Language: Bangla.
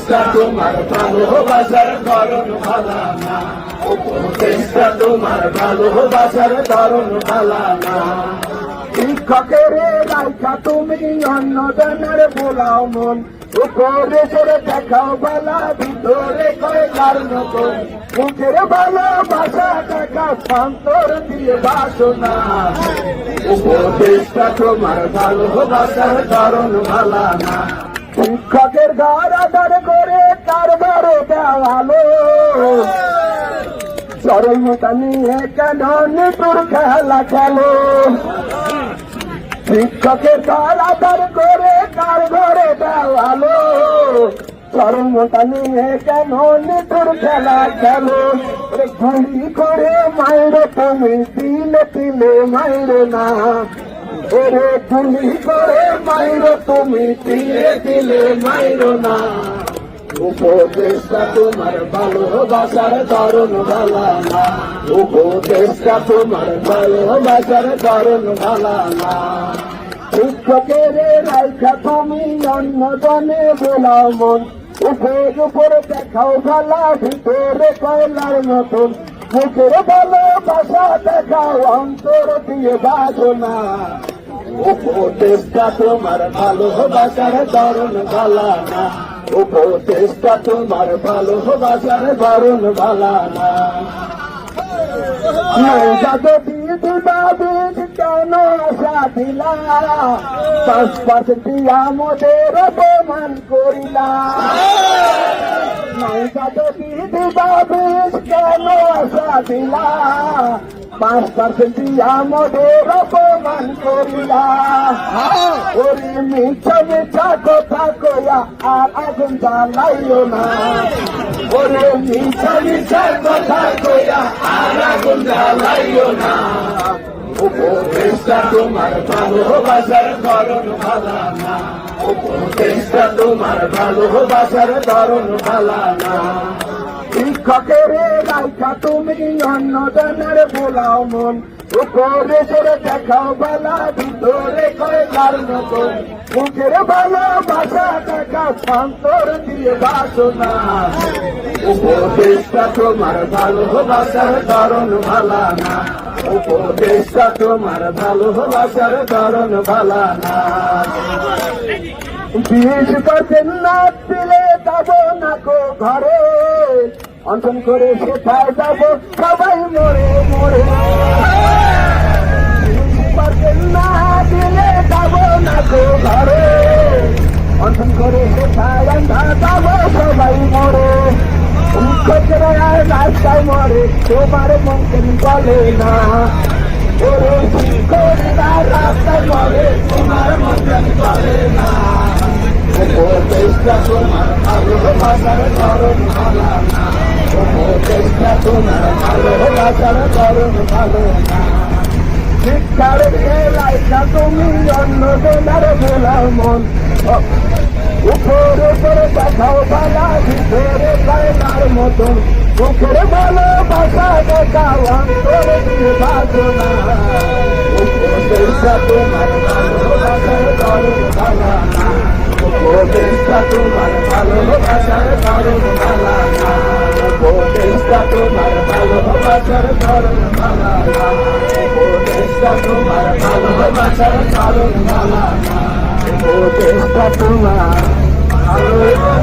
উপদেশটা তোমার ভালোবাসার ধরন ভালো না, উপদেশটা তোমার ভালোবাসার ধরন ভালো না। শিক্ষকের রাইখা তুমি অন্যজনের বোলাও মন, উপরে সরে দেখাও বালা ভিতরে কয়লার মতন, মুখের ভালোবাসা দেখা অন্তর দিয়ে বাসনা। উপদেশটা তোমার ভালোবাসার ধরন ভালো না। শিক্ষকের ঘর আদার করে তার বড় দেওয়ালো, চরমতা নিয়ে কেন নিতুর খেলা খেলো। শিক্ষকের ঘর আদার করে তার ঘরে দেওয়ালো, চরমতা নিয়ে কেন নিতুর খেলা খেলো। গুলি করে মাইরো তুমি তিলে তিলে মাইরো না, ওরে গুলি করে মাইরো তুমি তিলে তিলে মাইরো না। উপদেশটা তোমার ভালোবাসার ধরন ভালো না, উপদেশটা তোমার ভালোবাসার ধরন ভালো না। শিক্ষকের রাইখা তুমি অন্যজনে বোলাও মন, উপরে দেখাও ভালা ভিতরে কয়লার মতন, মুখের ভালোবাসা দেখাও অন্তর দিয়ে বাসনা। উপদেশটা তোমার ভালোবাসার ধরন ভালো না, উপদেশটা তোমার ভালোবাসার ধরন ভালো না। যদি দিবা বীজ কেন আশা দিলা, 5% আমাদের অপমান করিলা। যদি দিবা বীজ কেন আশা দিলা, 5% আমাদের অপমান করিলা। ওরে মিছা মিছা কথা কয়া আর আগুন জ্বালাইও না, ওরে মিছা মিছা কথা কয়া আর আগুন জ্বালাইও না। উপদেশটা তোমার ভালোবাসার ধরন ভালো না, উপদেশটা তোমার ভালোবাসার ধরন ভালো না। শিক্ষকের রাইখা তুমি অন্যজনের বোলাও মন, উপরে সরে দেখাও বালা ভিতরে কয়লার মতন, মুখের ভালোবাসা দেখা অন্তর দিয়ে বাসনা। উপদেশটা তোমার ভালোবাসার ধরন ভালো না, উপদেশটা তোমার ভালোবাসার ধরন ভালো না। 20% না দিলে যাব না কো ঘরে, অঞ্চল করে সেটাই যাব সবাই মরে মরে। 20% না দিলে যাব না কো ঘরে, অঞ্চল করে সেটাই আমরা যাব সবাই মরে। শিক্ষকেরা রাস্তায় মরে তোমার মন কেন বলে না, ওরে শিক্ষকেরা রাস্তায় মরে তোমার মন কেন বলে না। উপদেশটা তোমার ভালোবাসার ধরন ভালো না, উপদেশটা তোমার ভালোবাসার ধরন ভালো না। শিক্ষার রাইখা তুমি অন্যজনের বোলাও মন, উপরে উপরে দেখাও বালা ভিতরে কয়লার মতন, মুখের ভালোবাসা দেখাও অন্তর দিয়ে বাসনা। উপদেশটা তোমার ভালোবাসার ধরন ভালো না, উপদেশটা তোমার ভালোবাসার ধরন ভালো না, উপদেশটা তোমার ভালোবাসার ধরন ভালো না, উপদেশটা তোমার ভালোবাসার ধরন ভালো না, উপদেশটা তোমার ভালো।